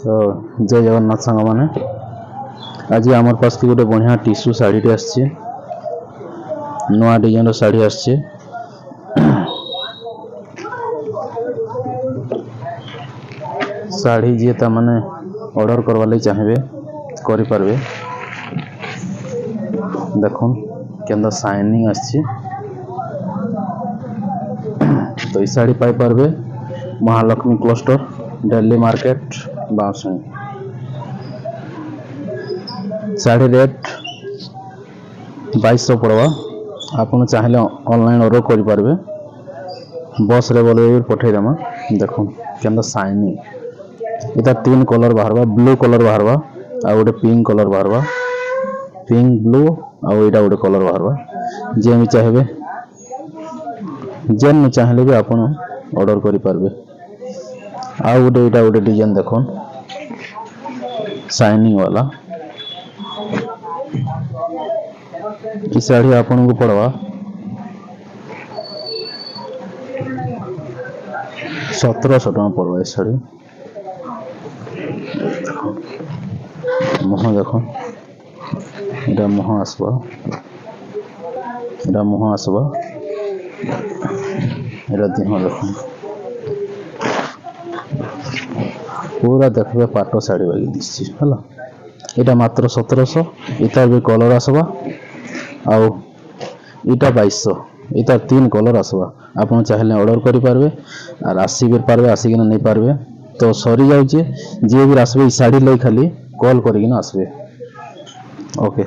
तो जय जगन्नाथ सांग मैंने आज आम पास की गोटे बढ़िया टिश्यू शाढ़ी आसचे नुआ डिजाइन शाढ़ी आसचे शाढ़ी जी ता माने ऑर्डर करवा लई चाहिए करि पारबे। देखो केंदा शाइनिंग आसची तो ये शाढ़ी पाई पारबे महालक्ष्मी क्लस्टर दिल्ली मार्केट बाउंसुनी। शाढ़ी रेट 2200 पड़वा। आपन चाहे ऑनलाइन ऑर्डर करि पारबे बस रे बोले पठे देमा। देखो केंदा शाइनिंग इता 3 कलर बाहरवा ब्लू कलर बाहरवा आ गोटे पिंक कलर बाहरवा पिंक ब्लू आ एटा गोटे कलर बाहरवा जे भी चाहे जेन चाहले भी आपन ऑर्डर करि पारबे। आ गोटे एटा गोटे डिजाइन देखो शाइनिंग वाला ई साड़ी आपन को पड़वा 1700 टका पड़वा। ई साड़ी मुह देखो इटा मुह आसवा इटा मुह आसवा इटा देह देखो पूरा देखबे पाटो साड़ी बागी दिसछि हला। इटा मात्र 1700 इतार भी कलर आसवा आउ इटा 2200 इतार 3 कलर आसवा। आपन चाहले ऑर्डर करि पारबे आर आसी भी पारबे आसी नहीं पारबे तो सरी जाउचे जे भी आसबे ई साड़ी लई खाली कॉल करिकिना आसबे। ओके।